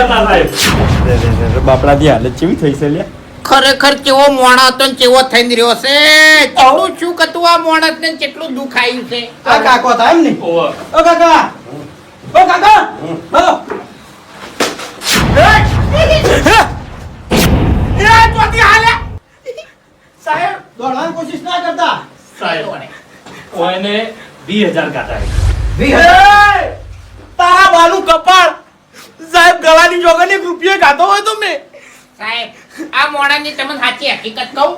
હતા સાહેબ. બાપડાની હાલત કેવી થઈ છે લ્યા? ખરેખર કેવો મોણસ હતો ને કેવો થઈને રહ્યો છે. કેટલું શું કતું આ માણસ ને કેટલું દુઃખ આવ્યું છે. આ કાકો હતા એમ ને? ઓહો. ઓ કાકા, ઓ કાકા, બોલો. સાહેબ દોડવાની કોશિશ ના કરતા. સાહેબ ઓયને 20,000 કાઢા. તારા બાનું કપાળ સાહેબ ગળાની જોગણી રૂપિયો ખાતો હોય તો મેં સાહેબ આ મોણાની તમને સાચી હકીકત કહું.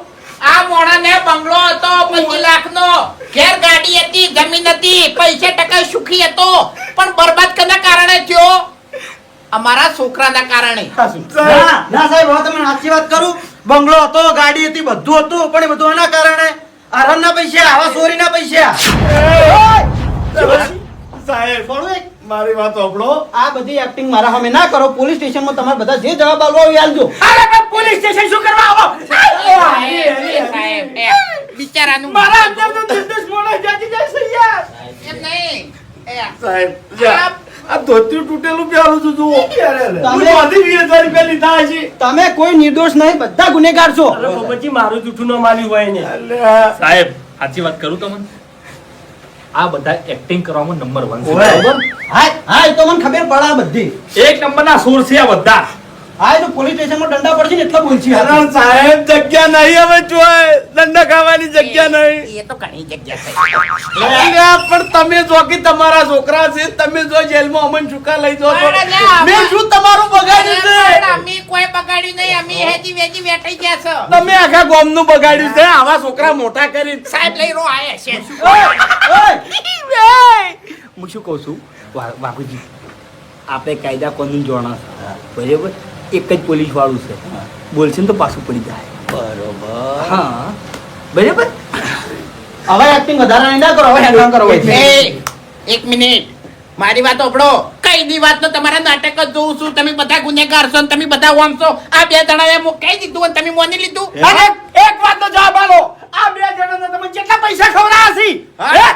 આ મોણાને બંગલો હતો 25 લાખનો, ઘેર ગાડી હતી, જમીન હતી, પૈસે ટકા સુખી હતો, પણ બરબાદ કના કારણે થયો? અમારા છોકરાના કારણે. ના સાહેબ, હવે તમને સાચી વાત કરું. બંગલો હતો, ગાડી હતી, બધું હતું, પણ એ બધું એના કારણે આરામના પૈસા, આવા ચોરીના પૈસા. સાહેબ થોડું એક મારી વાત સાંભળો. આ બધી એક્ટિંગ મારા સામે ના કરો. પોલીસ સ્ટેશનમાં તમારે બધા જે જવાબ આપવો હોય એ આપજો. અરે પણ પોલીસ સ્ટેશન શું કરવા આવો? સાહેબ બિચારાનું મારા અંદર તો નિર્દોષ માણસ જાતી જાય છે યાર. એમ નહીં. સાહેબ આ ધોતિયું તૂટેલું પ્યાલું છું જુઓ. તમે- હું બધી 20,000 રૂપિયા લીધા છે. તમે કોઈ નિર્દોષ નહીં, બધા ગુનેગાર છો. અરે બાબાજી મારું જૂઠું ન માન્યું હોય ને. સાહેબ સાચી વાત કરું તમને, આ બધા એક્ટિંગ કરવામાં નંબર 1 છે. બરાબર? હા હા, એ તો મને ખબર પડા બધી. એક નંબરના સોર છે આ બધા. હા, એ તો પોલીસ સ્ટેશનમાં દંડા પડશે ને એટલે બોલছি. અરે સાહેબ જગ્યા નહીં હવે જોય, દંડા ખાવાની જગ્યા નહીં. એ તો ઘણી જગ્યા છે. અરે પણ તમે જો કે તમારા છોકરા છે, તમે જો જેલમાં અમન ચૂકા લઈ જાઓ છો. અરે ના, મેં શું તમારું બગાડ્યું છે? અમે કોઈ બગાડ્યું નહીં. અમે હેજી વેજી વેઠી ગયા છે. તમે આખા ગામનું બગાડ્યું છે. આવા છોકરા મોટા કરી સાહેબ લઈ રો આયા છે. હું શું કહું છું બાપુજી, આપણે કાયદા કાનૂન જોણા છે બરાબર. એક જ પોલીસ વાળું છે, બોલશે ને તો પાછું પડી જાય. બરોબર. હા બરાબર. હવે એક્ટિંગ વધારાની ના કરો, હવે હેરાન કરો. એ, એક મિનિટ મારી વાત સાંભળો. કઈ દી વાત નો તમારા નાટક જ જોઉં છું. તમે બધા ગુનેગાર છો ને તમે બધા ઓમ છો. આ બે જણાએ હું કહી દીધું અને તમે માની લીધું. અને એક વાતનો જવાબ આલો. આ બે જણાને તમે કેટલા પૈસા ખવડાયા છે? હે?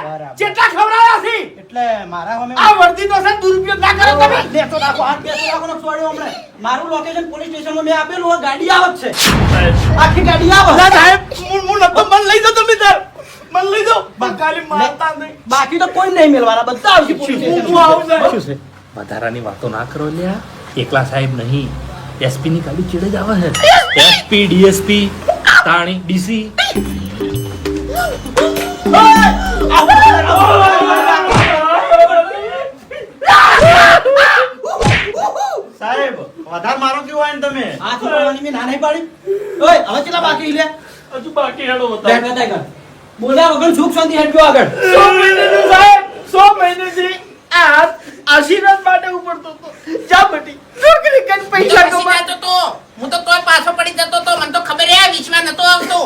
કેટલા ખવડાયા છે? એટલે મારા સામે આ વર્દી તો છે ને દુરુપયોગ ના કરો તમે. લેતો રાખો, હાથ બેસો રાખો ને છોડ્યો હમણાં. મારું લોકેશન પોલીસ સ્ટેશનમાં મેં આપેલું હોય, ગાડી આવત છે, આખી ગાડી ના આવે. સાહેબ હું નતો. મન લઈ જાઓ તમે તાર. મન લઈ જાઓ. પણ ખાલી મારતા નહીં. બાકી તો કોઈ નહીં મેળવાના, બધા આવશે પોલીસ હું સ્ટેશનમાં. આવું સાહેબ. શું છે? વધારાની વાતો ના કરો લ્યા. એકલા સાહેબ નહીં, એસપી ની ખાલી ચીડ જ આવે છે. એસપી, ડીએસપી, તાણી, ડીસી. સાહેબ વધારે મારો કેવું હોય ને તમે આ છોકરાની મેં ના નહીં પાડી. ઓય હવે કેટલા બાકી લે? હજુ બાકી હેડો બેઠ બતાવો. બેઠ કર. બોલ્યા વગર સુખ શાંતિ હેડજો આગળ. 100 મહિનાથી સાહેબ 100 મહિનાથી આ હાથ આશીર્વાદ માટે ઉપડતો હતો. જા બટી નોકરી કરી પૈસા તો કમા. પછી જતો તો. હું તો તોય પાછો પડી જતો તો. મને તો ખબર હે વિશ્વાસ નતો આવતો.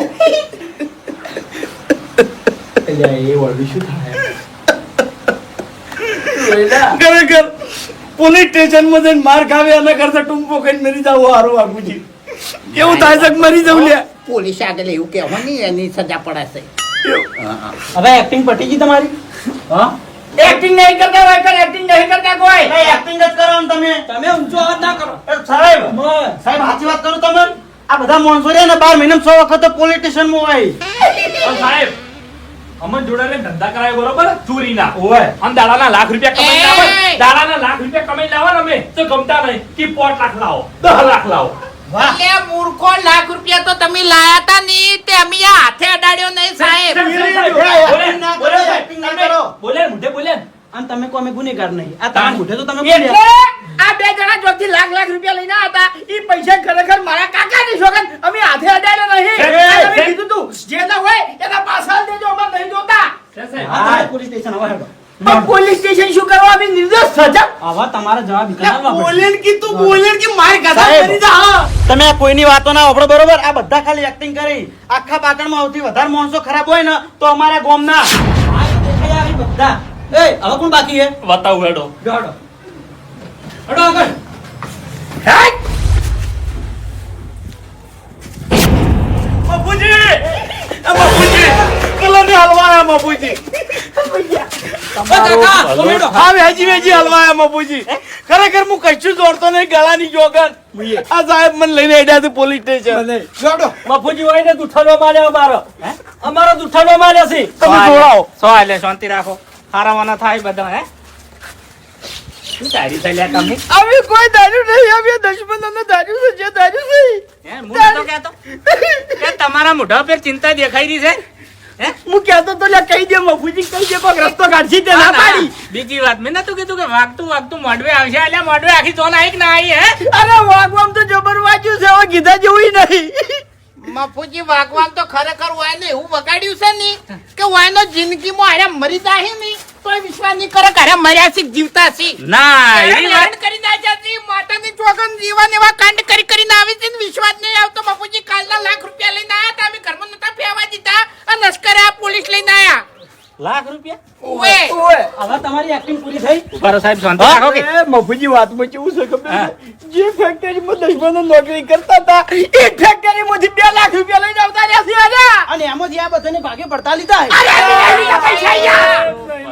એ વળવી શું થાય? ખરેખર પોલીસ સ્ટેશનમાં જઈને માર ખાવે એના કરતા ટૂંપો ખાઈને મરી જાવ હારું બાપુજી. કેવું થાય છે કે મરી જવું લ્યા. પોલીસ આગળ એવું કહેવા નહીં, એની સજા પડાશે. હવે એક્ટિંગ પટી ગઈ તમારી? હા એક્ટિંગ નહીં કરતા હોય કર, એક્ટિંગ નહીં કરતા કોઈ. એક્ટિંગ જ કરો ને તમે. તમે ઊંચો અવાજ ના કરો. સાહેબ સાહેબ સાચી વાત કરું તમને. આ બધા માણસો રહ્યા ને 12 મહિનામાં 100 વખત પોલીસ સ્ટેશનમાં હોય. પણ સાહેબ અમન જોડે ધંધા કરાય બરોબર ચોરીના. ઓય અને દાડાના લાખ રૂપિયા કમાઈ એ! લાવો. દાડાના લાખ રૂપિયા કમાઈ લાવો ને અમે તો ગમતા નહીં કે 5 લાખ લાવો, 10 લાખ લાવો. વાહ. એટલે મૂર્ખો લાખ રૂપિયા તો તમે લાયા તા નહીં. તે અમે આ હાથે અડાડ્યો નહીં સાહેબ. એક્ટિંગ ના કરો, એક્ટિંગ ના કરો. બોલે મુઢે બોલે. અને તમે કો અમે ગુનેગાર નહીં. આ તમારા મોઢે તો તમે એટલે બોલ્યા. આ બે જણા જોડથી લાખ રૂપિયા લઈને હતા. ઈ પૈસા ખરેખર મારા કાકાની છોકરા અમે હાથે અડાડ્યા નહીં. આ તમે કીધું તું જે ના હોય એના પાછળ દેજો, અમાર નહીં જોતા. હા, પોલીસ સ્ટેશન હવે હેડો. પણ પોલીસ સ્ટેશન શું કરવા અમે નિર્દોષ સજા. આવા તમારા જવાબ વિચારવા પડશે. બોલેન કીધું બોલેન કે માર ગાધા સાહેબ. કરી જા. તમે આ કોઈની વાતો ના વાપરો બરોબર. આ બધા ખાલી એક્ટિંગ કરી. આખા પાટણમાં સૌથી વધારે માણસો ખરાબ હોય ને તો અમારા ગામના. આ દેખાઈ આવી બધા. એ હવે કોણ બાકી હે? બતાવું હેડો. જો હેડો. હેડો આગળ. બાપુજી, બાપુજી, કલોની હલવાના બાપુજી. કાકા, ભલો. ઉમેડો. હા વેજી હલવાયા મફુજી ખરેખર હું કશું દોડતો નહીં ગળાની જોગન આ સાહેબ મને લઈને હેડ્યા છે પોલીસ સ્ટેશન જોડો બાપુજી હોય ને દુઠાનો માર્યો અમારો અમારો દુઠાનો માર્યો છે તમે જોડાઓ સો એટલે શાંતિ રાખો હારાવાના થાય બધા હે શું તારી થઈ લ્યા તમે અમે કોઈ દારૂ નહીં અમે દુશ્મનોનો દારૂ છે જે દારૂ છે હે હું તો કહેતો કે તમારા મોઢા પર ચિંતા દેખાઈ રહી છે હે હું કહેતો તો લ્યા કહી દે મફુજી કહી દે કોઈક રસ્તો કાઢી તે ના પાડી બીજી વાત મેં નતું કીધું કે વાગતું મોડવે આવશે એટલે મોડવે આખી ચોલ આવી કે ના આવી હે અરે વાગવામ તો જબર વાંચ્યું છે હવે કીધા જેવું નહીં મફુજી વાગવામ તો ખરેખર હોય ને એવું વગાડ્યું છે ની કે વાયનો જિંદગીમાં આરે મરી જાહે ની તોય વિશ્વાસ નહીં કરે કે આરે મર્યા છે કે જીવતા છે ના એવી વાત કરી ના જાતી માતાની ચોગન જીવન એવા કાંડ કરીને આવી છે ને વિશ્વાસ નહીં આવતો બાપુજી કાલના લાખ રૂપિયા લઈને આયા તા અમે ઘરમાં નતા ફેવા દીધા અને લશ્કરે આ પોલીસ લઈને આયા લાખ રૂપિયા ઓએ હવે તમારી એક્ટિંગ પૂરી થઈ ઉભારો સાહેબ શાંતિ રાખો કે મફુજી વાતમાં કેવું છે ખબર છે? જે ફેક્ટરીમાં દુશ્મનો નોકરી કરતા હતા એ ફેક્ટરીમાંથી 2 લાખ રૂપિયા લઈને આવતા રહ્યા છે આજા. અને એમાંથી આ બધાને ભાગે પડતા લીધા હે. અરે નહીં લીધા પૈસા યાર.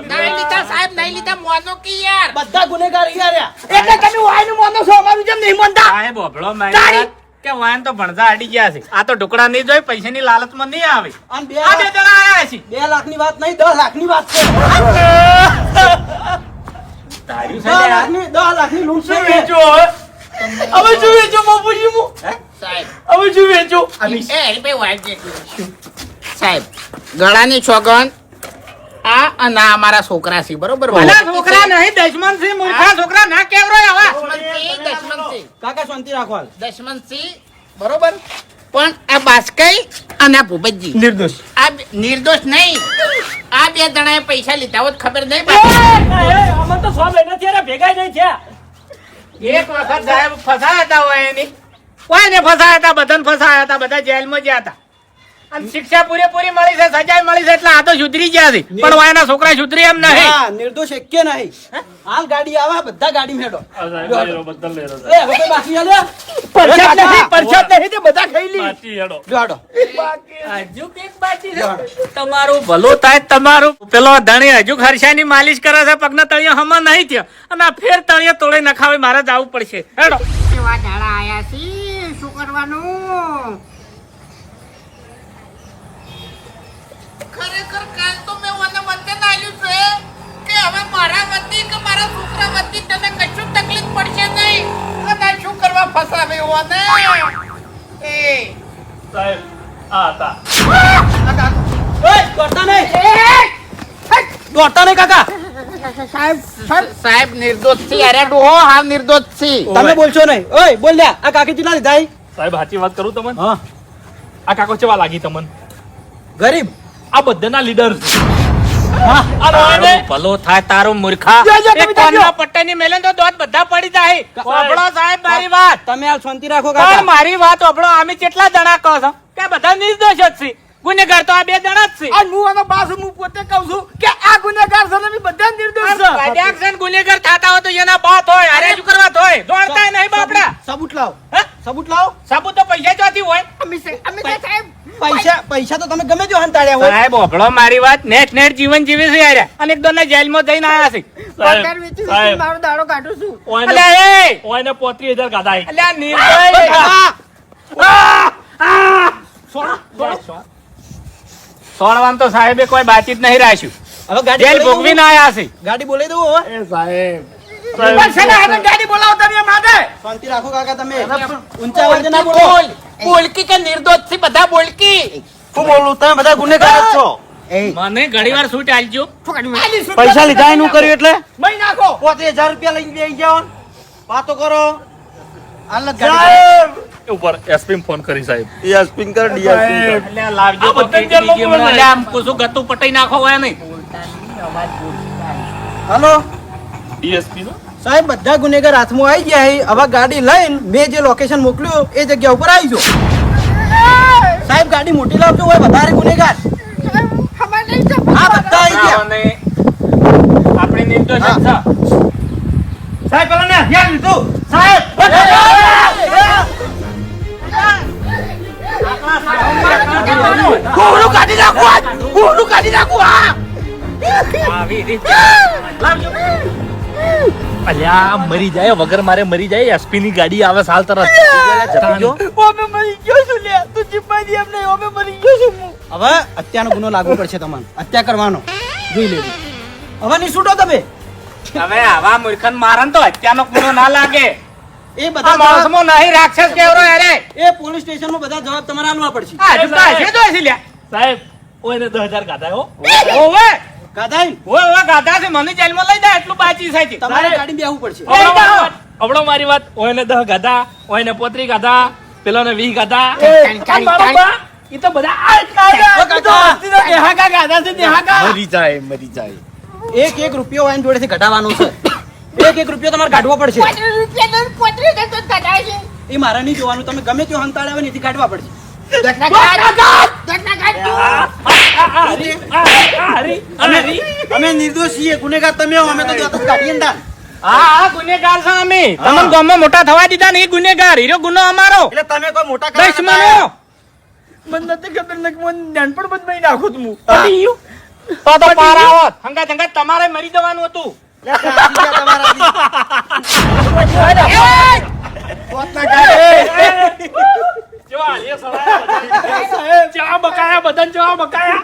નહીં લીધા સાહેબ નહીં લીધા મોનો કી યાર બધા ગુનેગાર અહીંયા રહ્યા એટલે તમે વાયનું માનો છો અમારું જેમ નહીં માનતા સાહેબ ઓભળો મારી કે વાન તો ભણતા અડી ગયા છે આ તો ટુકડા નહીં જોઈ પૈસાની લાલચમાં નહીં આવે અને બે આ બે જણા આયા છે 2 લાખની વાત નહીં 10 લાખની વાત છે તાર્યું 10 લાખની લૂંટ છે વેચો હવે. હવે શું વેચો મફુજી હું સાહેબ હવે શું વેચો એ હરીભાઈ વાંચે સાહેબ ગળાની છોગન આ અને આ અમારા છોકરા છે બરોબર છોકરા નહીં દશમન છે મૂર્ખા છોકરા ના કેવરો દશમન છે કાકા શાંતિ રાખો હાલ દશમન છે બરોબર પણ આ બાસ્કઈ અને આ ભૂપતજી નિર્દોષ આ નિર્દોષ નહીં આ બે જણાએ પૈસા લીધા હોત ખબર નહીં પડતી. અમે તો 100 મહિના થયા ભેગા નહીં થયા એક વખત સાહેબ ફસાયા હતા હોય એની કોઈને ફસાયા હતા બધાને ફસાયા હતા બધા જેલમાં ગયા હતા અને શિક્ષા પૂરેપૂરી મળી છે સજા મળી છે એટલે આ તો સુધરી ગયા છે પણ વાયના છોકરા સુધરી એમ નહીં હા નિર્દોષ એકે નહીં હાલ ગાડી આવે બધા ગાડી મેડો બદલ લેરો એ હવે કોઈ બાકી હાલે પરસાદ નહીં તે બધા ખાઈ લી સાચી હેડો જોડો હજુ એક બાકી છે તમારું ભલું થાય તમારું પેલો ધણી હજુ ખર્ચાની માલિશ કરે છે પગના તળિયા હમા નહીં થયો અને આ ફેર તળિયા તોડે નખાવે મારે જવું પડશે હેડો કેવા ઝાડા આયા છે શું કરવાનું ખરેખર કાલ તો મેં મને વચન આલ્યું છે કે હવે મારા વતી કે મારા છોકરા વતી તને કશું તકલીફ પડશે નહીં અને શું કરવા ફસાવે ઓને એ સાહેબ આ હતા ઓય દોડતા નહીં દોડતા નહીં કાકા સાહેબ નિર્દોષ છે અરે ડોહો હા નિર્દોષ છે તમે બોલશો નહીં ઓય બોલ લ્યા આ કાકી ચીલા લીધા ઈ? સાહેબ સાચી વાત કરું તમને હા આ કાકો ચેવા લાગી તમને ગરીબ આ બધાના લીડર છે હા આ રોયને ભલો થાય તારું મૂર્ખા જા, જા, તમે એક જાજો. કોનના પટ્ટાની મેલે તો દોત બધા પડી જાય ઓભળો સાહેબ મારી વાત તમે હાલ શાંતિ રાખો પણ કાકા મારી વાત ઓભળો અમે કેટલા જણા કહો છો કે બધા નિર્દોષ જ છે ગુનેગાર તો આ બે જણા જ છે અને હું આનો બાસ હું પોતે કહું છું કે આ ગુનેગાર છે ને બી બધા નિર્દોષ છે કદાચ જણ ગુનેગાર થતા હોય તો એના બાપ હોય અરે શું કરવા તો હોય દોડતા નહીં બાપડા સબૂત લાવ હે? સબૂત લાવ સાબુ તો પૈસા જોતી હોય પૈસા તો તમે ગમે જો હંતાડ્યા હોય સાહેબ ઓભળો મારી વાત નેટ નેટ જીવન જીવે છે યાર અને એક દોના જેલમાં જઈને આયા છે સાહેબ મારો દાડો કાઢું છું ઓયને અલ્યા એ ઓયને 35,000 ગાધા અલ્યા નિર્દય સોળવાન તો સાહેબે કોઈ બાતચીત નહીં રાખ્યું હવે ગાડી જેલ બોલાવી ભોગવીને આયા છે દઉં? ગાડી બોલાવી દઉં હવે એ સાહેબ પણ છે ને આને ગાડી બોલાવો તમે માટે શાંતિ રાખો કાકા તમે ઊંચા અવાજે ના બોલો બોલ બોલકી કે નિર્દોષ છે બધા બોલકી હું બોલું તમે બધા ગુનેગાર જ છો મને ઘણીવાર છૂટ આલજો પૈસા લીધા એનું કર્યું એટલે મહી નાખો 35,000 રૂપિયા લઈને બેસી જાઓ ને. વાતો કરો હાલ જ ગાડી સાહેબ ઉપર એસપી ફોન કરી સાહેબ એટલે લાવજો આ તો બધા કેટલી જેલમાં ગેમ બોલે. એટલે આમ કુછું ગતું પટાઈ નાખો હોય નહીં હાલો ડીએસપી નો સાહેબ બધા ગુનેગાર હાથમાં આવી ગયા છે. હવે ગાડી લઈને મેં જે લોકેશન મોકલ્યું એ જગ્યા ઉપર આવી જાઓ સાહેબ ગાડી મોટી લાવજો હોય વધારે ગુનેગાર હા બધા આવી ગયા અને આપણે નિર્દોષ જ છે. સાહેબ પેલા ને ધ્યાન લીધું સાહેબ આવી રીતે અલ્યા મરી જાય વગર મારે મરી જાય એસપી ની ગાડી આવે સાલ તરત ઓમે મરી ગયો છું લે તું ચિપાજી એમ નહીં ઓમે મરી ગયો છું હું હવે હત્યાનો ગુનો લાગુ પડશે તમને હત્યા કરવાનો જોઈ લેજો હવે નહીં છૂટો તમે હવે આવા મૂર્ખન મારન તો હત્યાનો ગુનો ના લાગે એ આ બધા જવાબ- માણસમાં નહીં રાક્ષસ કેવરો અરે એ પોલીસ સ્ટેશનમાં બધા જવાબ તમારે આલવા પડશે આ જુદા છે તો હસી લ્યા સાહેબ ઓને 10,000 ગાધા હો ઓવે ગાધાઈ ઓવે ગાધા છે મને જેલમાં લઈ જાય એટલું બાચી છે તમારે ગાડી બેહવું પડશે અવળો મારી વાત ઓને 10 ગાધા ઓને 35 ગાધા પેલોને 20 ગાધા કાણી, મારો કાણી. બા, ઈ તો બધા આ જ કાઢે. ઓ કાકા હસ્તીનો દેહાકા ગાધા છે દેહાકા મરી જાય એક રૂપિયો વાઈન જોડેથી ઘટાડવાનો છે એક રૂપિયો તમારે કાઢવો પડશે એ મારે નહીં જોવાનું તમે ગમે તેવો હંતાળ આવે ને એથી કાઢવા પડશે અમે નિર્દોષ છીએ ગુનેગાર તમે હો, અમે તો જાતે જ કાઢીએ ને તાન. હા ગુનેગાર છે અમે તમને ગામમાં મોટા થવા દીધા ને એ ગુનેગાર હીરો ગુનો અમારો એટલે તમે કોઈ મોટા કરવા દુશ્મનો મને નથી ખબર ને કે મને નાનપણ બદમાઈ નાખું તું હું તો પારા હોત હંગાત હંગાત તમારે મરી જવાનું હતું ચેવા હાલીએ સળાયા બધા. ચેવા બકાયા બધાને ચેવા બકાયા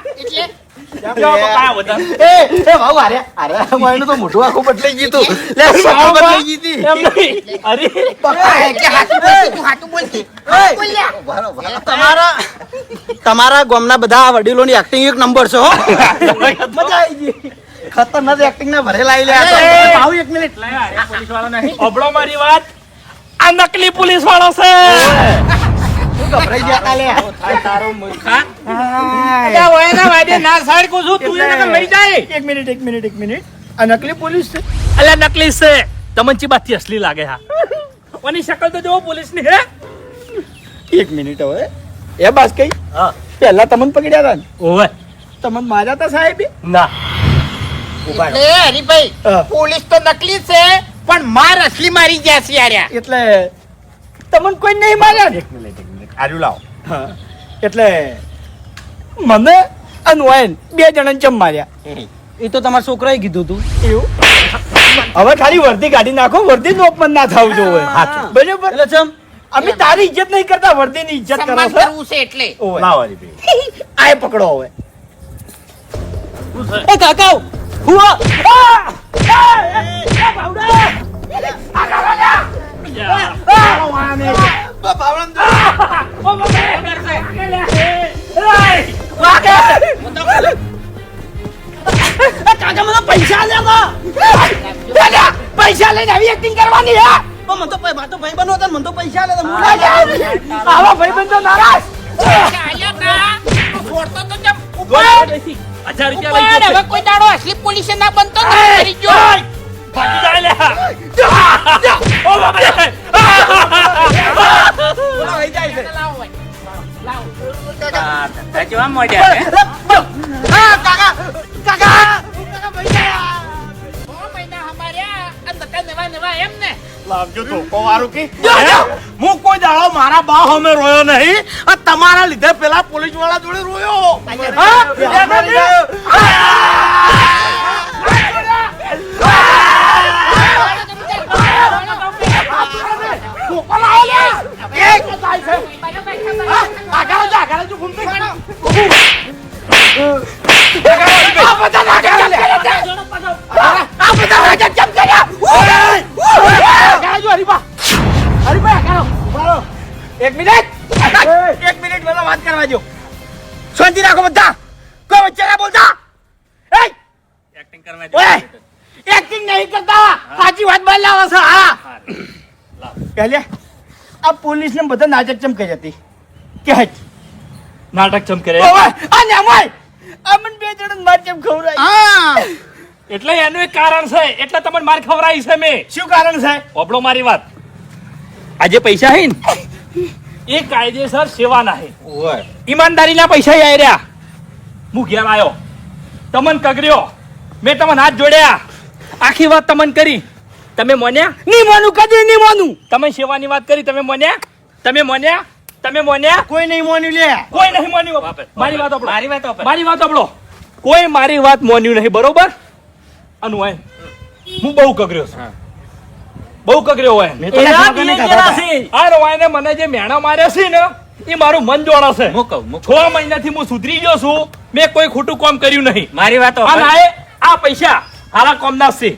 ચેવા બકાયા બધાને. એ ભાવ હારે એનું તો મોઢું આખું બદલાઈ ગયું તું. લે, આખું બદલાઈ ગઈ તી. એમ નહીં. અરે તમારા ગામના બધા વડીલોની એક્ટિંગ એક નંબર છે હો મજા આવી ગઈ ખતરનાક એક્ટિંગ ના ભરેલા આઈ લે આ તો. ભાવ એક મિનિટ અબળો મારી વાત આ નકલી પોલીસ વાળો છે ગભરાઈ ગયા તા લે. તારો મૂર્ખા અલ્યા ઓયના વાડે ના સાઈડ કો છું તું એને મરી જાય એક મિનિટ આ નકલી પોલીસ છે અલ્યા નકલી છે તમને ચી બાતથી અસલી લાગે હા ઓની શકલ તો જો પોલીસ ની હે એક મિનિટ હવે એ બસ કઈ હા પહેલા તમને પકડ્યા હતા ને ઓવે તમને માર્યા હતા સાહેબ ના એટલે હરીભાઈ હા. પોલીસ તો નકલી છે પણ માર અસલી મારી ગયા છે યાર એટલે તમને કોઈ નહીં માર્યા ને આર્યું લાવ હા એટલે મને અને વાયન બે જણાને ચમ માર્યા એ તો તમારા છોકરાએ કીધું તું એવું હવે ખાલી વર્દી કાઢી નાખો વર્દી નો અપમાન ના થવું જોઈએ બરાબર એટલે ચમ અમે તારી ઇજ્જત નહીં કરતા વર્દી ની ઇજ્જત કરો સન્માન છો કરવું છે એટલે ઓવે. લાવ હરીભાઈ આય પકડો હવે એ કાકા હુઆ કાકા મને પૈસા લેવા પૈસા લઈને આવી એક્ટિંગ કરવાની હે મને તો ભાઈ બનો હતો ને, મને તો પૈસા લે આવા ભાઈબંધો નારાજ આયા તા. છોડતો તો જમ. 1000 રૂપિયા ઉપાડ, લઈ હવે કોઈ દાડો અસલી પોલીસ ના બનતો નહીં. મરી ગયો. ભાગી જાય લ્યા ઓ બાબા લાવો ભાઈ. લાવો. કેવા મોડ્યા હે? 6 મહિના હમાર્યા અને બધા નવા નવા એમ ને લાવજો ધોકો વાળું કે હું કોઈ દાડો મારા બા હમે રોયો નહીં આ તમારા લીધે પેલા પોલીસ વાળા જોડે રોયો એક મિનિટ મને વાત કરવા દો શાંતિ રાખો બધા કોઈ વચ્ચે ના બોલતા એક્ટિંગ કરવા ઓય એક્ટિંગ નહીં કરતા સાચી વાત બોલાવો છો હા પહેલે આ પોલીસ ને બધા નાટક ચમ કરી હતી કે હજ નાટક ચમ કરે ઓય આ નેમોય અમન બે જણ માર ચમ ખવરાય એટલે એનું એક કારણ છે એટલે તમને માર ખવરાઈ છે મેં શું કારણ છે ઓબળો મારી વાત આજે પૈસા હે ને એ કાયદેસર સેવાના હે ઈમાનદારીના પૈસા આઈ રહ્યા હું ઘેર આવ્યો તમને કગર્યો મેં તમને હાથ જોડ્યા આખી વાત તમને કરી તમે મોન્યા નહીં માનું કદી નહીં માનું તમે સેવાની વાત કરી તમે મોન્યા તમે મોન્યા કોઈ નહીં માન્યું લે કોઈ નહીં માન્યું મારી વાત સાંભળો. મારી વાત સાંભળો. મારી વાત સાંભળો. કોઈ મારી વાત મોન્યું નહીં બરોબર અનુ હોય હું બહુ કગર્યો છું બહુ કગર્યો હોય મેં તો એના કાકા ને દિયે ખાધા જેના હતા. છે. આ રવાયને મને જે મેણા માર્યા છે ને એ મારું મન જોડે છે હું કહું, 6 મહિનાથી હું સુધરી ગયો છું મેં કોઈ ખોટું કામ કર્યું નહીં મારી વાત અને આ પૈસા હારા કામના છે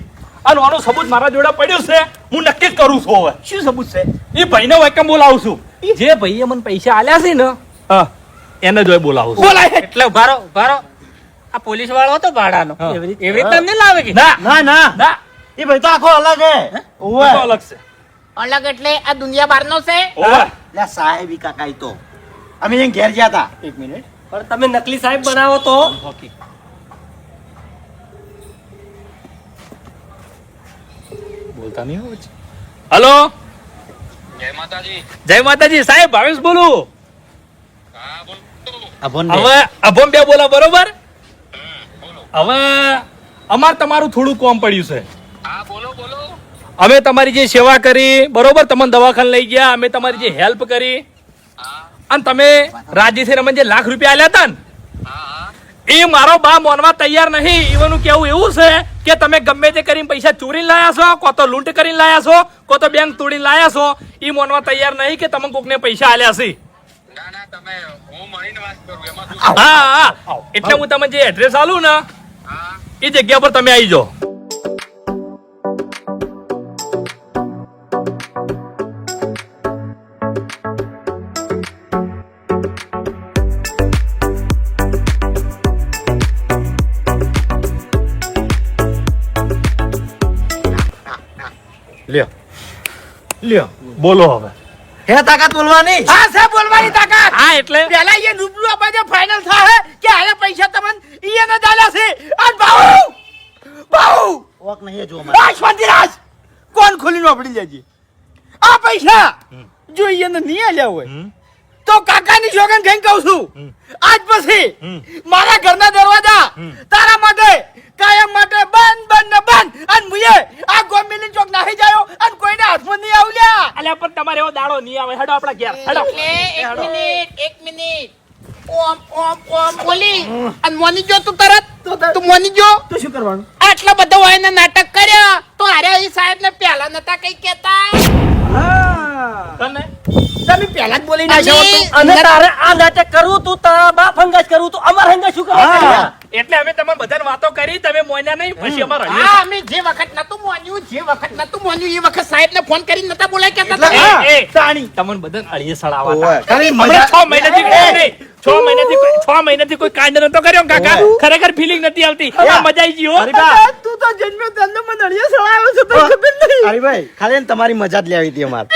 અને આનો સબૂત મારા જોડે પડ્યું છે હું નક્કી જ કરું છું હવે શું સબૂત છે? એ ભાઈને વેકમ બોલાવું છું જે ભાઈએ મને પૈસા આલ્યા છે ને હા એને જ બોલાવું છું બોલાય એટલે ઉભારો આ પોલીસ વાળો હતો ભાડાનો હા. એવી રીતે તમને લાવે કે ના ના ના ના એ ભાઈ તો આખો અલગ હે એ તો અલગ છે અલગ એટલે આ દુનિયા બહારનો છે ઓવે. લે સાહેબી કાકા ઈ તો અમે અહીં ઘેર ગયા હતા. એક મિનિટ પણ તમે નકલી સાહેબ બનાવો તો બોલતા નહીં હોય હલો જય માતાજી સાહેબ ભાવેશ બોલું હવે અભમ બે બોલા બરોબર હવે અમાર તમારું થોડું કોમ પડ્યું છે અમે તમારી જે સેવા કરી બરોબર તમને દવાખાને લઈ ગયા અમે તમારી જે હેલ્પ કરી અને તમે રાજી થઈને અમને જે લાખ રૂપિયા આલ્યા હતા ને એ મારો બા મોનવા તૈયાર નહીં ઈવનું કેવું એવું છે કે તમે ગમે તે કરીને પૈસા ચોરીને લાયા છો કો તો લૂંટ કરીને લાયા છો કો તો બેંક તોડીને લાયા છો ઈ મોનવા તૈયાર નહીં કે તમે કોકને પૈસા આલ્યા છે હા હા એટલે હું તમને જે એડ્રેસ આલું ને એ જગ્યા પર તમે આવી જાઓ લ્યો લ્યો બોલો હવે હે તાકાત બોલવાની હા સાહેબ બોલવાની તાકાત હા એટલે પેલા એ રૂબરૂ આપણે ફાઇનલ થાય કે આને પૈસા તમને ઈ ને દાલા છે અને બાહુ ઓક નહીં જો અમારે. આ શાંતિરાજ કોણ ખોલીને આપડી લેજે આ પૈસા જો એને નહીં આલ્યા હોય તો કાકાની સોગન કઈ કહું છું આજ પછી મારા ઘરના દરવાજા તારા માટે કાયમ માટે બંધ ને બંધ અને મુએ આ ગોમિલી ચોક નાહી જાયો અને કોઈને હાથમાં નહીં આવલ્યા અલ્યા પણ તમારે એવો દાડો નહીં આવે હેડો આપણા ઘેર હેડો એટલે એક મિનિટ ઓમ બોલી અને મોની જો તું તરત તું મોની જો તો શું કરવાનું? આટલા બધા વાયના નાટક કર્યા તો અરે એ સાહેબ ને પહેલા નતા કઈ કેતા તને તમે પહેલા જ બોલી નાખ્યો હતો. અને તારે આ નાટક કરવું તું તારા બાપ હંગાજ કરવું તું અમાર હંગાજ શું કરવા કર્યા? એટલે અમે તમને બધાને વાતો કરી તમે મોન્યા નહીં પછી અમારે હા અમે જે વખત નતું મોન્યું એ વખત સાહેબ ને ફોન કરી નતા બોલાય કેતા એટલે હતા. હા. તાણી તમને બધાને અળીએ સડાવા ઓવે. હતા. ખાલી હમણાં મજા- 6 મહિનાથી કોઈ નહીં. 6 મહિનાથી કોઈ કાંડ નતો કર્યો ને કાકા ખરેખર ફિલિંગ નથી આવતી આ મજા આવી ગઈ હો હરીબા, તું તો જન્મ્યો તને મને અડિયા સળાયો છે તો ખબર નહીં હરીભાઈ, ખાલી ને તમારી મજા જ લેવી હતી અમારે.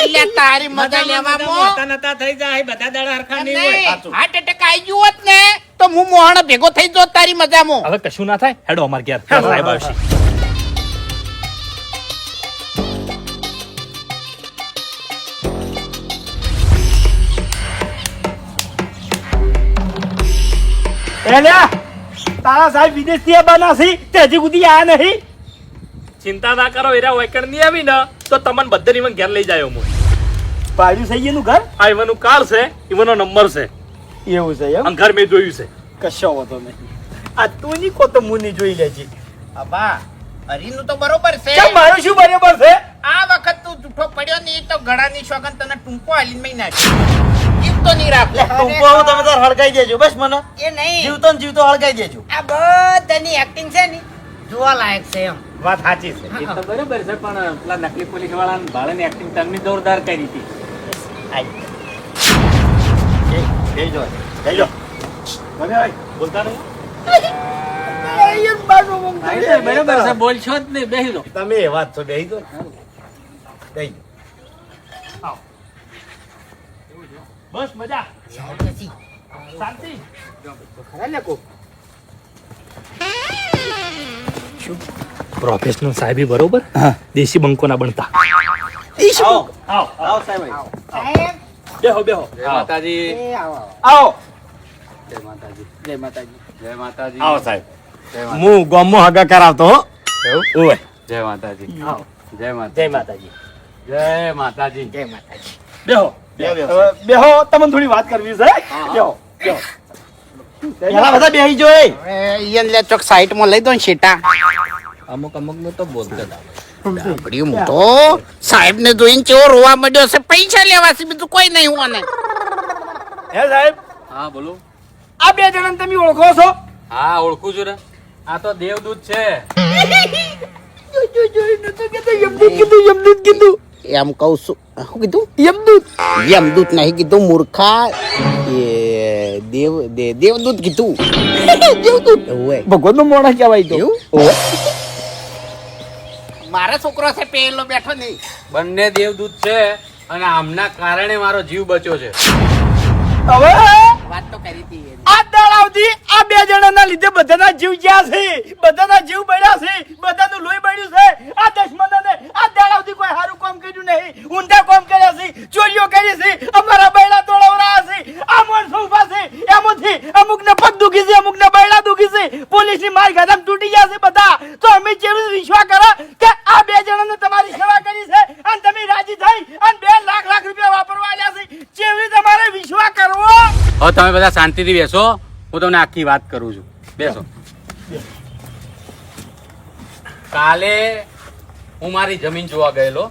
એટલે તારી મજા લેવામાં નતા થઈ જાય બધા દાડા હરખા નહીં હોય નહીં, હાર્ટ એટેક આવી ગયું હોત ને તો હું મોહણ ભેગો થઈ જોત તારી મજામાં. હવે કશું ના થાય હેડો અમાર ઘેર સાહેબ આવશે એલ્યા તારા સાહેબ વિદેશ થી બના છે તે હજી સુધી આયા નહીં ચિંતા ના કરો એરા વેકણ નહીં આવી ને તો તમને બધાને ઈવન ઘેર લઈ જાય હું ભાડ્યું થઈ ગયું ઘર આ ઈવનનું કાર્ડ છે ઈવનનો નંબર છે એવું છે એમ અને ઘર મેં જોયું છે કશો વાંધો નહીં આ તું ની કો તો મુની જોઈ લેજે અબા હરીનું તો બરોબર છે કેમ મારું શું બરાબર છે આ વખત તું જૂઠો પડ્યો ને એ તો ગળાની સોગન તને ટૂંકો હાલીને મેં નાખ્યો જીવ તો નહીં રાખ ટૂંકો હું તમે તાર હળગાઈ દેજો બસ મને એ નહીં જીવતો ને જીવતો હળગાઈ દેજો. આ બધાની એક્ટિંગ છે ને જોવા લાયક છે એમ વાત સાચી છે એ તો બરોબર છે પણ પેલા નકલી પોલીસ વાળા ભાડાની એક્ટિંગ તમને જોરદાર કરી હતી દેજો દેજો બોલતા નહીં બરોબર છે બોલશો જ નહીં બેસી લો તમે એ વાત તો બેહી દો દઈ બસ મજા શાંતિ પ્રોફેશનલ સાહેબી બરોબર દેશી બંકો ના બનતા આવો આવો આવો સાહેબ સાહેબ બેહો બેહો માતાજી આવો જય માતાજી જય માતાજી જય માતાજી આવો સાહેબ હું ગામમાં હગા કરાવતો હો. ઓય જય માતાજી જય જય માતાજી માતાજી જય માતાજી જય માતાજી બેહો બેહો તમને થોડી વાત કરવી છે બેહો બેહો પેલા બધા બેહી જો એ. હવે ઈયન લે ચોક સાઈડમાં લઈ દો ને શેટા અમુક નું તો બોલતા આપડી હું તો સાહેબ ને જોઈને કેવો રોવા મળ્યો છે. પૈસા લેવા છે, બીજું કોઈ નહીં હોવાને. હે સાહેબ, હા બોલો. આ બે જણાને તમે ઓળખો છો? હા ઓળખું છું ને, આ તો દેવદૂત છે. યમદૂત કીધું. એમ કહું છું. શું કીધું? યમદૂત નહીં કીધું, મૂર્ખા. એ દેવદૂત કીધું. દેવદૂત ભગવાન નો મોણા કહેવાય તો. મારા છોકરો છે પેલો બેઠો નહીં. બંને દેવદૂત છે અને આમના કારણે મારો જીવ બચ્યો છે. હવે વાત તો કરી હતી. આ દાડાવથી આ બે જણાના લીધે બધાના જીવ ગયા છે, બધાના જીવ બળ્યા છે, બધાનું લોહી બળ્યું છે. આ દુશ્મનોને આ દાડાવથી કોઈ સારું કામ કર્યું નહીં, ઊંધા કામ કર્યા છે, ચોરીઓ કરી છે, અમારા બૈડા તોડાવરાયા છે. આ માણસો ઉભા છે, એમાંથી અમુકને પગ દુખી છે, અમુકને બૈડા દુખી છે, પોલીસની માર ગાધામ તૂટી ગયા છે બધા. તો અમે જેવું વિશ્વાસ કરો કે આ બે જણાને તમારી સેવા કરી છે અને તમે રાજી થઈ અને 2 લાખ રૂપિયા વાપરવા આવ્યા છે, જેવી તમારે વિશ્વાસ કરવો. હવે તમે બધા શાંતિથી બેસો, હું તમને આખી વાત કરું છું. બેસો. કાલે હું મારી જમીન જોવા ગયેલો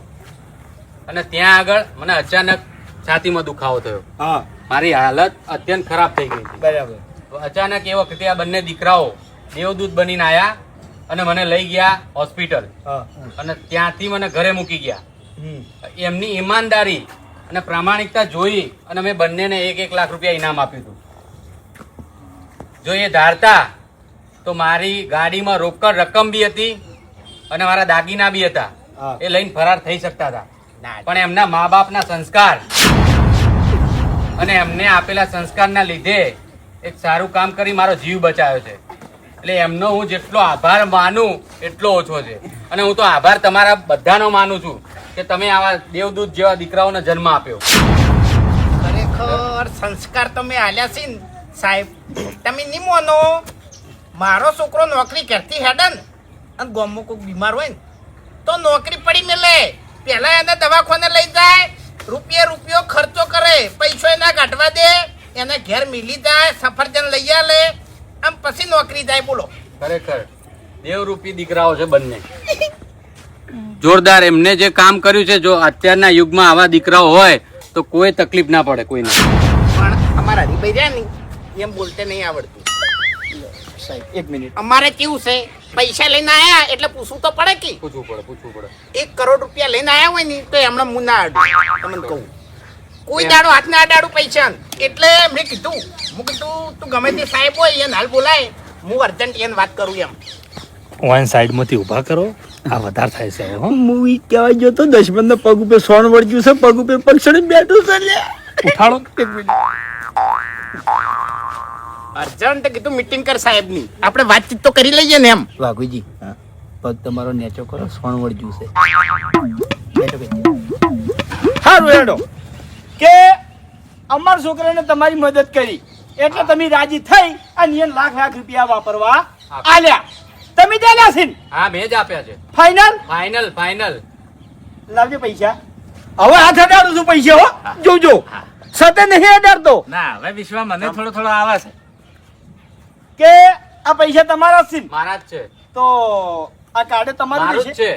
અને ત્યાં આગળ મને અચાનક છાતીમાં દુખાવો થયો. હા, મારી હાલત અત્યંત ખરાબ થઈ ગઈ હતી. બરાબર. તો અચાનક એ વખતે આ બંને દીકરાઓ દેવદૂત બનીને આયા અને મને લઈ ગયા હોસ્પિટલ હા. અને ત્યાંથી મને ઘરે મૂકી ગયા. એમની ઈમાનદારી અને પ્રામાણિકતા જોઈ અને મેં બંનેને 1 લાખ રૂપિયા ઇનામ આપ્યું હતું. જો એ ધારતા તો મારી ગાડીમાં રોકડ રકમ બી હતી અને મારા દાગીના બી હતા, હા. એ લઈને ફરાર થઈ શકતા હતા. પણ એમના મા બાપના સંસ્કાર અને એમને આપેલા સંસ્કારના લીધે એક સારું કામ કરી મારો જીવ બચાવ્યો છે. એટલે એમનો હું જેટલો આભાર માનું એટલો ઓછો છે. અને હું તો આભાર તમારા બધાનો માનું છું કે તમે આવા દેવદૂત જેવા દીકરાઓને જન્મ આપ્યો. ખરેખર સંસ્કાર તો મેં આલ્યા છે ને સાહેબ. તમે નહીં માનો, મારો છોકરો નોકરી કરતી હેડન અને ગામમાં કોઈક બીમાર હોય ને તો નોકરી પડી મેલે, પેલા એને દવાખાને લઈ જાય, રૂપિયો ખર્ચો કરે, પૈસો એના કાઢવા દે, એને ઘેર મિલી જાય, સફરજન લઈ આલે, આમ પછી નોકરી જાય. બોલો, ખરેખર દેવરૂપી દીકરાઓ છે બંને. જોરદાર. એમને જે કામ કર્યું છે, જો અત્યારના યુગમાં આવા દીકરાઓ હોય તો કોઈ તકલીફ ના પડે કોઈને. પણ અમારા હરીભાઈ રહ્યા ને એમ બોલતે નહીં આવડતું. સાહેબ, 1 મિનિટ. અમારે કેવું છે, પૈસા લઈને આયા એટલે પૂછવું તો પડે કે પૂછવું પડે. 1 કરોડ રૂપિયા લઈને આયા હોય ને તો એમણે મું ના આડું. તમને કહું, કોઈ દાડો હાથ ના અડાડું પૈસા. એટલે મેં કીધું, તું ગમે તે સાહેબ હોય એને હાલ બોલાય, હું અર્જન્ટ એને વાત કરું એમ. વન સાઈડ માંથી ઉભા કરો, આ વધારે થાય છે હવે, હો. મૂવી કહેવાય જો તો દશમન ના પગ ઉપર સોન વળગ્યું છે, પગ ઉપર પક્ષણી બેઠું છે. લે ઉઠાડો. અર્જન્ટ કીધું મીટિંગ કર સાહેબ ની, આપણે વાતચીત તો કરી લઈએ ને એમ. વાઘુજી પગ તમારો નેચો કરો, સોણ વળજ્યું છે. બેઠો બેઠો. સારું હેડો કે અમારા છોકરાને તમારી મદદ કરી એટલે તમે રાજી થઈ અને એને લાખ રૂપિયા વાપરવા આલ્યા. તમે દેલા છે ને? હા, મેં જ આપ્યા છે. Final final. લાવજો પૈસા. હવે હાથ અડાડું છું પૈસા, હો જોજો. સતે નહીં અડાડતો ના, હવે વિશ્વા મને થોડો આવે છે. કે આ પૈસા તમારા છે ને? મારા જ છે. તો આ કાર્ડ તમારું મારું જ છે? છે.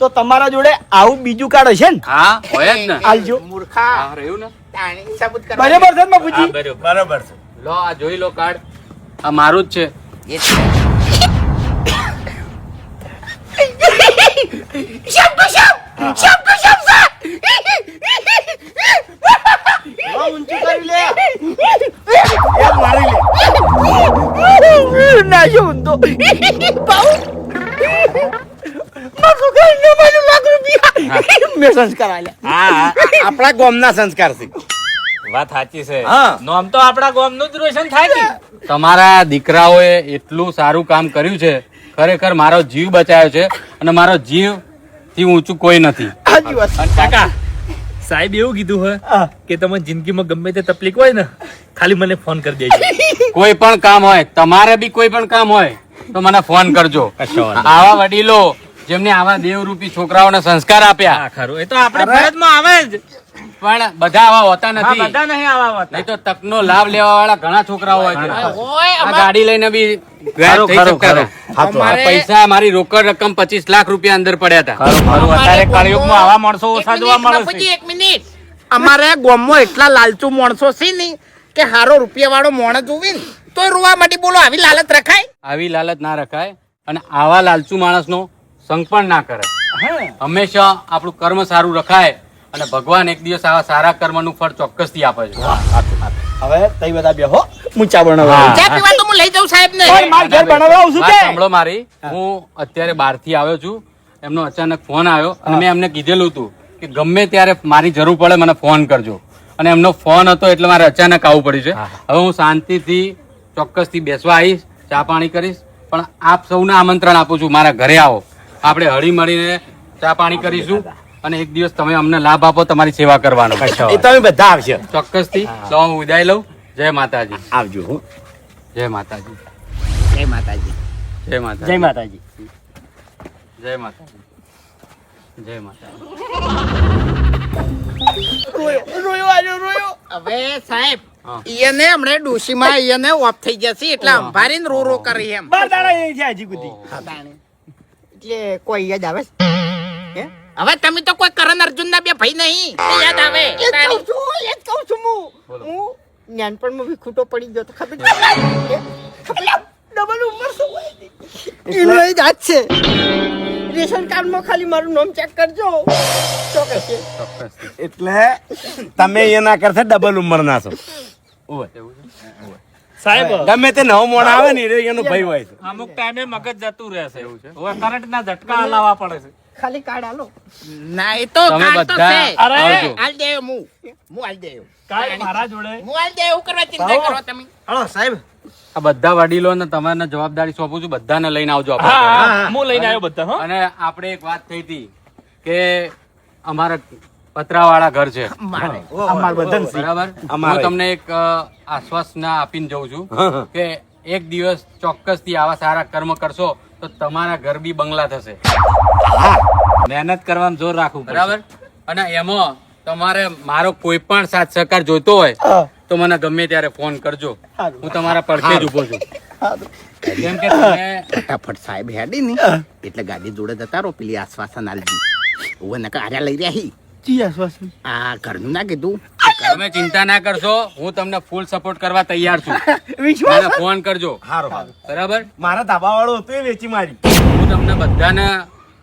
તો તમારા જોડે આવું બીજું કાર્ડ હશે ને? હા, હોય જ ને. આલજો. મૂર્ખા, હા, રહ્યું ને. તાણી સબૂત કર. બરાબર છે ને હા, બાપુજી? બરોબર છે. લો, આ જોઈ લો કાર્ડ. આ મારું જ છે. એ છે. શબ્દ હા, ઊંચું કરી લે. એક મારી લે. ના જો ઊંધો. બાઉ. મારું ઘરનો મારું લાખ રૂપિયા. મેં સંસ્કાર આલ્યા. હા, આપણા ગામના સંસ્કાર છે. વાત સાચી છે. હા. નોમ તો આપણા ગામનું જ રોશન થાય ને. તમારા દીકરાઓએ એટલું સારું કામ કર્યું છે. ખરેખર મારો જીવ બચાવ્યો છે અને મારો જીવ થી ઊંચું કોઈ નથી. સાચી વાત. અને કાકા, સાહેબ એવું કીધું હોય હા. કે તમે જિંદગીમાં ગમે તે તકલીફ હોય ને, ખાલી મને ફોન કરી દેજો. કોઈ પણ કામ હોય, તમારે બી કોઈ પણ કામ હોય તો મને ફોન કરજો. કશો વાંધો આવા વડીલો જેમને આવા દેવરૂપી છોકરાઓને સંસ્કાર આપ્યા. હા ખરું એ તો આપણે ફરજમાં આવે જ. પણ બધા આવા હોતા હા નથી. બધા નહીં આવા હોતા. નહીં તો તકનો લાભ લેવા વાળા ઘણા છોકરાઓ હોય છે. ઓય, આ અમાર- ગાડી લઈને બી ગાયબ થઈ શકતા હતા. અમારે- આ પૈસા મારી રોકડ રકમ 25 લાખ રૂપિયા અંદર પડ્યા હતા. ખરું અત્યારે કળિયુગમાં આવા માણસો એક ઓછા મિનિટ, જોવા મળે બાપુજી, છે. એક મિનિટ. અમારે ગામમાં એટલા લાલચુ માણસો છે ને કે હારો રૂપિયા વાળો માણસ જોવી ને તો રોવા માટે બોલો આવી લાલચ રખાય. આવી લાલચ ના રખાય અને આવા લાલચુ માણસનો સંગ પણ ના કરે. હંમેશા આપણું કર્મ સારું રખાય અને ભગવાન એક દિવસ આવા સારા કર્મનું ફળ ચોક્કસથી આપે છે. હવે તઈ બધા બેહો હું ચા બનાવવા ચા પીવા તો હું લઈ જાઉં સાહેબ ને. પણ માર ઘેર બનાવવા આવું છું વાત કે સાંભળો મારી. હું અત્યારે બહારથી આવ્યો છું. એમનો અચાનક ફોન આવ્યો અને મેં એમને કીધેલું હતું કે ગમે ત્યારે મારી જરૂર પડે મને ફોન કરજો. અને એમનો ફોન હતો એટલે મારે અચાનક આવવું પડ્યું છે. હવે હું શાંતિથી ચોક્કસથી બેસવા આવીશ, ચા પાણી કરીશ. પણ આપ સૌને આમંત્રણ આપું છું, મારા ઘરે આવો, આપણે હળી મળીને ચા પાણી કરીશું અને એક દિવસ તમે અમને લાભ આપો તમારી સેવા કરવાનો. એ તમે બધા આવશે ચોક્કસથી. તો હું વિદાય લઉં. જય માતાજી. આવજો હો. જય માતાજી. જય માતાજી. જય માતાજી. જય માતાજી. જય માતાજી. જય માતાજી. રોયો હવે સાહેબ હા. ઈયને હમણે ડોશીમાં ઈયને ઓફ થઈ જશે એટલે અંભારીને રો કરી એમ. બાર દાડા એ છે હજી સુધી એટલે કોઈ યાદ આવે છે? હવે તમે તો કોઈ કરણ અર્જુન ના બે ભાઈ નહીં તે યાદ આવે. એ જ કહું છું હું નાનપણમાં બી ખૂટો પડી ગયો તો ખબર ડબલ ઉંમર શું હોય એનો એ જ હાથ છે. રેશન કાર્ડમાં ખાલી મારું નામ ચેક કરજો તો કહેશે ચોક્કસથી. એટલે તમે એના કરતા ડબલ ઉંમર ના છો એવું છે? સાહેબ ગમે તે નવો મોણ આવે ને એનો ભય હોય છે અમુક ટાઈમે મગજ જતું રહેશે એવું છે. હવે કરંટના ઝટકા હલાવવા પડે છે. ખાલી કાર્ડ આલો. ના એ તો તમે કાલ તો બધા છે. અરે, આવજો. હાલ દેવ હું હાલ દેવ કાંઈ મારા જોડે હું હાલ દેવ કરવા ચિંતા કરો તમે. હલો સાહેબ આ બધા વડીલોને તમારે જવાબદારી સોંપું છું. બધાને લઈને આવજો આપણે હા ઘરે. હા, હું લઈને આવ્યો બધા હો. અને આપણે એક વાત થઈ હતી કે અમારા પતરાવાળા ઘર છે મારે અમાર બધાને સી. બરાબર. હું અમારે. તમને એક આશ્વાસના આપીને જઉં છું કે એક દિવસ ચોક્કસથી આવા સારા કર્મ કરશો તો તમારા ઘર બી બંગલા થશે. મહેનત કરવાનું જોર રાખવું બરાબર. અને એમાં તમારે મારો કોઈ પણ સાથ સહકાર જોઈતો હોય તો મને ગમે ત્યારે ફોન કરજો. હું તમારા પડખે જ ઉભો છું. કેમ કે તમે ફટાફટ સાહેબ હેડી ને એટલે ગાડી જોડે જતા રહો પેલી આશ્વાસન આલજી ઓવે નકર આર્યા લઈ રહ્યા હી જી આશ્વાસન આ ઘરનું ના કીધું તમે ચિંતા ના કરશો. હું તમને ફૂલ સપોર્ટ કરવા તૈયાર છું. વિશ્વાસ મને ફોન કરજો. હારો હારો બરાબર. મારા ધાબા વાળો હતો એ વેચી મારી હું તમને બધાને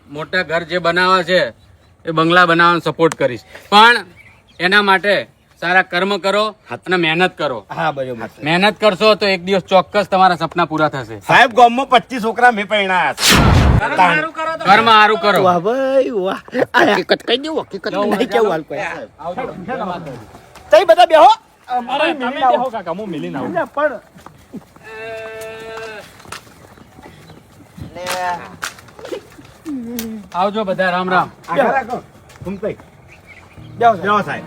મોટા ઘર જે બનાવવા છે એ બંગલા બનાવવાનો સપોર્ટ કરીશ. પણ એના માટે સારા કર્મ કરો અને મહેનત કરો. હા બરોબર મહેનત કરશો તો એક દિવસ ચોક્કસ તમારા સપના પૂરા થશે. સાહેબ ગામમાં 25 છોકરા મેં પરણાયા છે કર્મ સારું કરો. વાહ ભાઈ વાહ. હકીકત કહી દઉં હકીકત નહીં કેવું હાલ કોઈ. તઈ બધા બેહો અરે તમે બેહો કાકા હું મિલીને આવું. પણ આવજો બધા. રામ રામ. આગળ રાખો ઘૂમતાઈ બેહો સાહેબ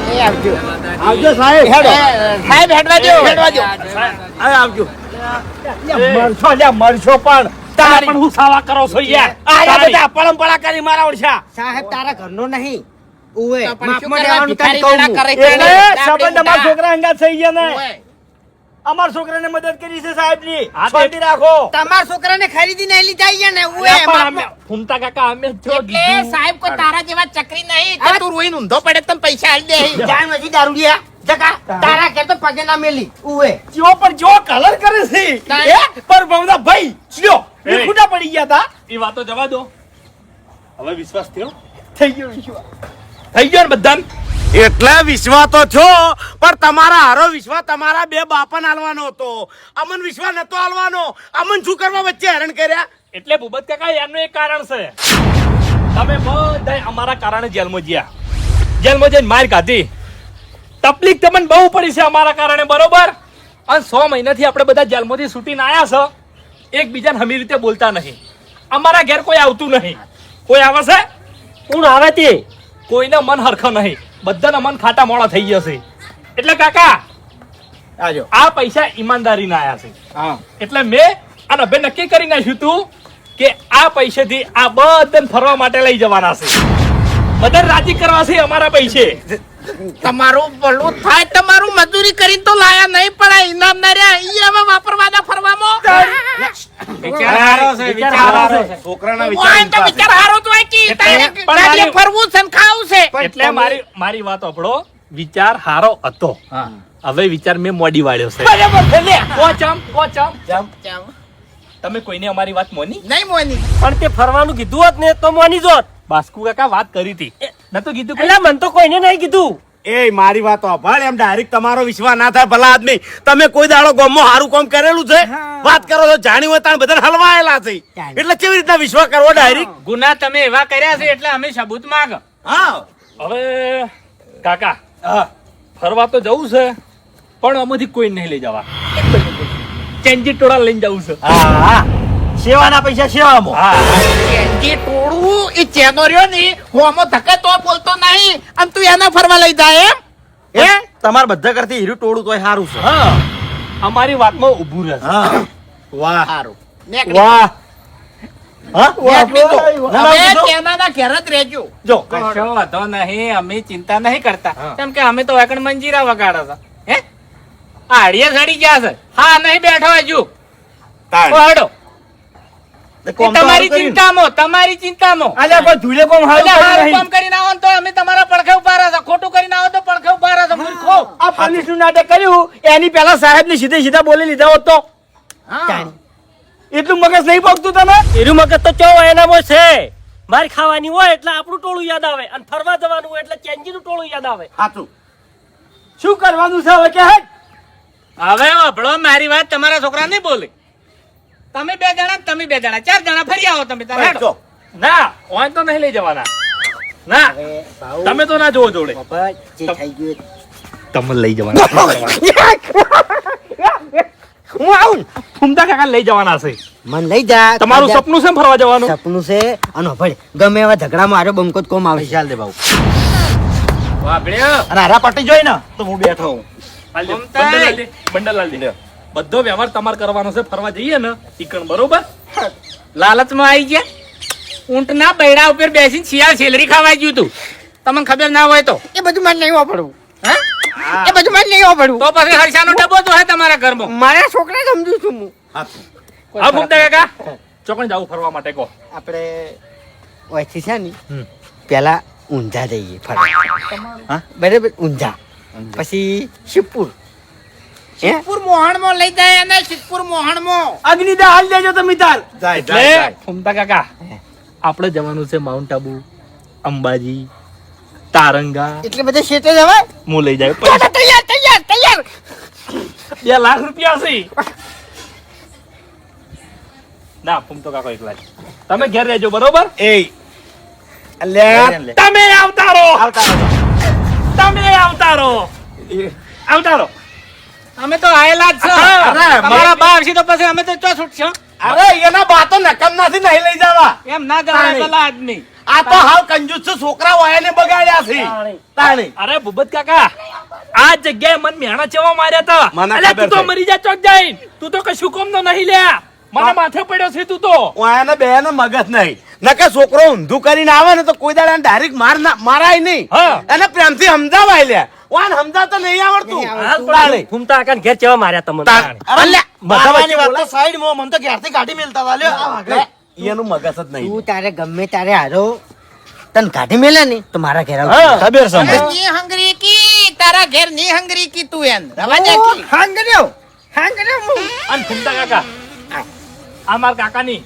એ આવજો આવજો સાહેબ હેડો સાહેબ હેડવા દો હવે આવજો મરશો લ્યા મરશો પણ તારા પણ હું સાવા કરો છો યાર. આયા બધા પરંપરા કરી મારા ઓળશા સાહેબ તારા ઘરનો નહીં ઉવે તો પણ શું માપમાં કરવા રહેવાનું તને ભિખારી કહું વેડા હું. કરે છે? એટલે સંબંધ અમારા છોકરા અંગાત થઈ ગયા ને ઓય. અમારા છોકરાને મદદ કરી છે સાહેબની હા, તે- શાંતિ રાખો તમારા છોકરાને ખરીદી નહીં લીધા અહીંયા ને ઉવે અલ્યા, પણ માપમાં. અમે ફૂમતા કાકા અમે જો એટલે કીધું. સાહેબ કોઈ તારા જેવા ચકરી નહીં કે તું રોઈને ઊંધો પડે તો તને પૈસા આલી દે જાય નથી દારૂડિયા જગા તારા ઘેર તો પગે ના મેલી ઉવે જો પણ જો કલર કરે છે તારે- એ પર બમદા ભાઈ લ્યો એ. એ ખુટા પડી ગયા તા એ વાતો જવા દો. હવે વિશ્વાસ થયો થઈ ગયો વિશ્વાસ થઈ ગયો ને બધાને. એટલે વિશ્વાસ તો છો પણ તમારા હારો વિશ્વાસ તમારા બે બાપાને આલવાનો હતો અમન વિશ્વાસ નતો આલવાનો અમન શું કરવા વચ્ચે હેરાન કર્યા એટલે ભૂપત કાકા એનું એક કારણ છે. તમે બધા અમારા કારણે જેલમાં ગયા. જેલમાં જઈને માર ખાધી. તકલીફ તમને બહુ પડી છે અમારા કારણે બરોબર. અને 100 મહિનાથી આપણે બધા જેલમાંથી છૂટીને આયા છે, એકબીજાને હમી રીતે બોલતા નહીં. અમારા ઘેર કોઈ આવતું નહીં. કોઈ આવે છે? કોણ આવે તે? કોઈને મન હરખો નહીં, બધાના મન ખાટા મોડા થઈ ગયા છે. એટલે કાકા આજો આ પૈસા ઈમાનદારી ના આયા છે. હા એટલે મેં અને અભે નક્કી કરી નાખ્યું તું કે આ પૈસેથી આ બધાને ફરવા માટે લઈ જવાના છે. બધાને રાજી કરવા છે અમારા પૈસે. તમારું ભલું થાય, તમારું મજૂરી કરીને તો લાયા નહીં પણ આ ઇનામ ના રહ્યા ઈ હવે વાપરવાના ફરવામાં. વિચાર હારો છે, વિચાર હારો છે. છોકરાના ઓય તો વિચાર હારો તો હોય કે તારે ગાડીએ ફરવું છે ને ખાવું છે. એટલે મારી વાત સાંભળો, વિચાર હારો હતો. હવે વિચાર મેં મોડી વાળ્યો છે. બરાબર છે લે. કોચમ તમે કોઈને અમારી વાત મોની? નહીં મોની. પણ તે ફરવાનું કીધું હોત ને તો મોની જોત. બાસ્કુ કાકા વાત કરી હતી, નતું કીધું? એટલે મને તો કોઈને નહીં કીધું. એ મારી વાત સાંભળ, એમ ડાયરેક્ટ તમારો વિશ્વાસ ના થાય ભલા આદમી. તમે કોઈ દાડો ગામમાં સારું કામ કરેલું છે? વાત કરો તો જાણી હોય તાણ બધાને હલવાયેલા છે, એટલે કેવી રીતના વિશ્વાસ કરવો ડાયરેક્ટ? ગુના તમે એવા કર્યા છે એટલે અમે સબૂત માંગ. હા હવે કાકા ફરવા તો જવું છે, પણ આમાંથી કોઈ નહીં લઈ જવા. ચેન્જી ટોળા લઈને જવું છે. હા સેવાના પૈસા સેવામાં. હા જે ટોળું એ ચેનો રહ્યો ને હોમો ધકે તો બોલતો નહીં અને તું એને ફરવા લઈ જાય એમ? એ તમારે બધા કરતી હીરું ટોળું તોય સારું છે. હા અમારી વાતમાં ઊભું રહેશે. હા વાહ સારું. નીકળી. વાહ હા નીકળી તો. ના, ના, હવે જો. તેનાના ઘેર જ રહેજો. જો કશો વાંધો નહીં, અમે ચિંતા નહીં કરતા. કેમ કે અમે તો એકણ મંજીરા વગાડો છો. હે આડિયા સડી ગયા છે. હા નહીં બેઠો હજુ. હેડો. તમારી ચિંતામાં, તમારી ચિંતામાં. આલ્યા કોઈ ધૂળે કોમ હારું એટલે કર્યું હારું નહીં. કામ કરીને આવો ને તો અમે તમારા પડખે ઉભા રહ્યા છે. ખોટું કરીને આવો તો પડખે ઉભા રહ્યા છે. મૂર્ખો. આ પોલીસ નું નાટક કર્યું એની પેલા સાહેબ ને સીધે બોલી લીધા હોત તો હા. એટલું મગજ નહીં પગતું તમે? એનું મગજ તો ચો એનામાં છે. માર ખાવાની હોય એટલે આપણું ટોળું યાદ આવે અને ફરવા જવાનું હોય એટલે ચેન્જીનું ટોળું યાદ આવે. હાચું. શું કરવાનું છે હવે કે હે? હવે વાપડો મારી વાત, તમારા છોકરા નહીં બોલે. તમે 2 જણા, તમે 2 જણા, 4 જણા ફરી આવો તમે તારે. હેડો. જો ના ઓય તો નહીં લઈ જવાના. ના તમે તો ના જોવો જોડે. તમે લઈ જવાના. હું આવું ફૂમતા કાકા લઈ જવાના છે. મન લઈ જા. તમારું સપનું છે ને ફરવા જવાનું? સપનું છે અને ભાઈ ગમે એવા ઝઘડા માર્યો બંકો જ કોમ આવે. ચાલ દે બાબુ. વાપડ્યો. અને હારા પટી જોઈ ને તો હું બેઠો હું. હાલ દે, ફૂમતા. બંડલ હાલ દે, બંડલ હાલ દે. બધો વ્યવહાર તમારે કરવાનો છે. ફરવા જઈએ ને ઈકણ બરોબર. લાલચમાં આવી ગયા. ઊંટના બૈડા ઉપર બેસીને શિયાળ સેલરી ખાવા ગયું તું. તમને ખબર ના હોય તો. એ બધું મને નહીં વાપરવું. હે? એ બધું મને નહીં વાપરવું. તો પછી હર્ષાનો ડબ્બો તો હે તમારા ઘરમાં. મારા છોકરા સમજુ છું હું. હાચું. હા ફૂમતા કાકા ચોકણ જાવું ફરવા માટે કહો. આપણે ઓયથી છે ને પેલા ઊંઝા જઈએ ફરવા. હા બરાબર, ઊંઝા પછી શિવપુર. સિદ્ધપુર મોહણમાં લઈ જાય અને સિદ્ધપુર મોહણમાં. અગ્નિદા હાલ દેજો તમે તાર. જાય એટલે ફૂમતા કાકા આપણે જવાનું છે માઉન્ટ આબુ, અંબાજી, તારંગા. એટલે બધા શેઠે જવાય. હું લઈ જાય. તૈયાર. 2 લાખ રૂપિયા છે. ના ફૂમતો કાકો એકલા જ. તમે ઘેર રહેજો બરોબર. એ અલ્યા તમે આવતા રહો. આવતા રહો. તમે આવતા રહો. આવતા રહો. અમે તો આયેલા જ છે. અરે, તમારા બા આવશે તો પછી અમે તો ચો છૂટશું. અરે એના બાતો નકમ નથી નહીં લઈ જવા. એમ ના જવાય પેલા આદમી. આ તો હાવ કંજૂસ છે, છોકરા વાયને બગાડ્યા છે. તાણી અરે ભૂપત કાકા આ જગ્યાએ મન મેણા ચેવા માર્યા મને હતા. અલ્યા ખબર તું તો છે. મરી જા ચોક જઈને. તું તો કશું કોમ નો નહીં લ્યા. મને માથે પડ્યો છે તું તો. વાયને બે ને મગજ નહીં. નકે છોકરો ઊંધું કરીને આવે ને તો કોઈ દાડે ડાયરેક્ટ મારાય નહીં. હા. એને પ્રેમથી સમજાવાય લ્યા. વાન સમજાવતા નહીં આવડતું. તાણી. ફૂમતા કાકા ઘેર ચેવા માર્યા તમને. તાણ. અરે મારવાની વાત તો સાઈડ માં મને તો ઘેરથી કાઢી મેલતા હતા. લ્યો, લે, એનું મગજ જ નહીં. તું તારે ગમે તારે હારો તને કાઢી મેલે ને તો મારા ઘેર હા, આવજો. ખબર છે અને અમને. ની હંગરી કી તારા ઘેર ની હંગરી કી તું એમ રવા દે કી. હાંગર્યો હું. અને ફૂમતા કાકા આ મારા કાકાની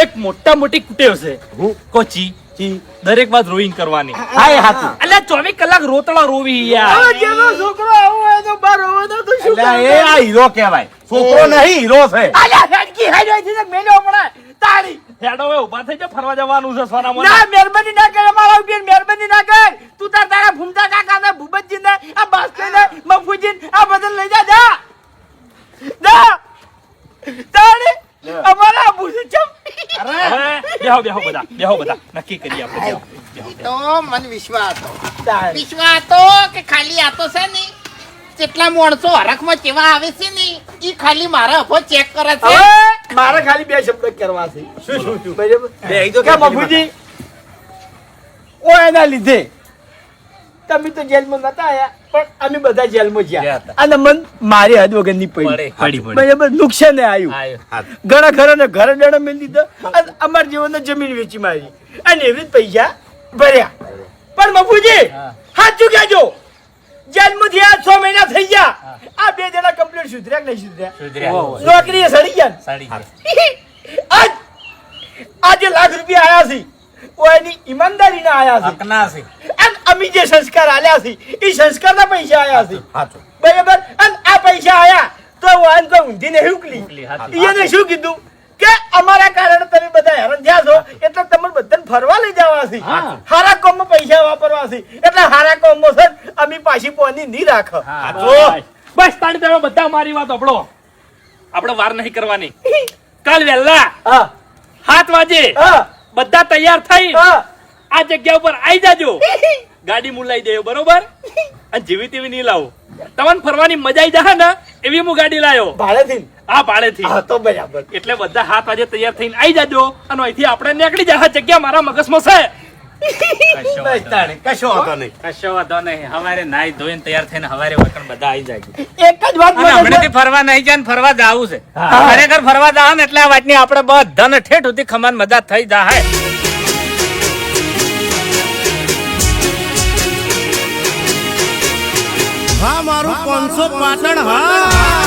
એક મોટી કુટેવ છે. કોચી દરેક વાત રોઈંગ કરવાની. હા, એ હાચું. અલ્યા 24 કલાક રોતડા રોવી યાર. છોકરો આવો હોય તો બાર હોય તો શું? એ આ હીરો કહેવાય. છોકરો નહીં, હીરો છે. હેડો હવે ઊભા થઈ જા, ફરવા જવાનું છે સોનામાં. ના, મહેરબાની ના કર અમારા ઉપર, મહેરબાની ના કર. તું તારા ભૂમતા કાકા ને ભૂપતજી ને આ બાસ્કે ને મફુજી આ બદલ લઈ જા. બેહો બધા નક્કી કરીએ આપણે બેહો. તો મને વિશ્વાસ હતો તાણ. વિશ્વાસ હતો કે ખાલી આ તો છે ને જેટલા માણસો હરખમાં કેવા આવે છે ને ઈ ખાલી મારા અભો ચેક કરે છે. હવે મારે ખાલી બે શબ્દ કરવા છે. શું બરાબર? કે બાપુજી ઓ એના લીધે તમે તો જેલમાં નતા આયા પણ અમે બધા જેલમાં ગયા અને મન મારી હદ વગરની પડી બરાબર નુકસાન આવ્યું ઘણા ખરા ને ઘરે ડણા મેં દીધા અને અમારા જીવનને જમીન વેચી મારી અને એવી જ પૈસા ભર્યા પણ બાપુજી સાચું કહેજો જેલમાંથી આ 6 મહિના થઈ ગયા આ બે જણા કમ્પ્લીટ સુધર્યા કે નહીં સુધર્યા નોકરીએ સડી ગયા આજે લાખ રૂપિયા આયા છે ઓ એની ઈમાનદારી ના આયા છે અને અમે જે સંસ્કાર આલ્યા છે એ સંસ્કારના પૈસા આયા છે બરાબર અને આ પૈસા આયા તો વાન તો ઊંધીને હુકલી એને શું કીધું કે અમારા કારણે તમે બધા હેરાન થયા છો એટલે તમને બધાને ફરવા લઈ જવા છે હારા કામમાં પૈસા વાપરવા છે એટલે હારા કામમાં છે અમે પાછી પોની નહીં રાખ બસ તાણી તમે બધા મારી વાત સાંભળો. આપણે વાર નહીં કરવાની. કાલ વહેલા 7 વાગે બધા તૈયાર થઈ આ જગ્યા ઉપર આવી જાજો. ગાડી મુલાઈ દેજો બરોબર અને જેવી તેવી નહીં લાવો. તમને ફરવાની મજા આવી જશે ને એવી હું ગાડી લાયો ભાડેથી આ ભાડેથી. તો બરાબર એટલે બધા 7 વાગે તૈયાર થઈને આવી જાજો અને અહીંથી આપણે નીકળી જાય. જગ્યા મારા મગજમાં છે. કશો વાંધો નહીં કશો વાંધો નહીં. હવારે નાઈ ધોઈને તૈયાર થઈને હવારે વળકણ બધા આવી જાય. એક જ વાત અને હમણાંથી ફરવા નહીં જાય ને ફરવા જાવું છે. ખરેખર ફરવા જાવ ને એટલે આ વાતની આપણે બધાને ઠેઠ સુધી ખમાન મદદ થઈ જાય. હા મારું 500 પાટણ હા.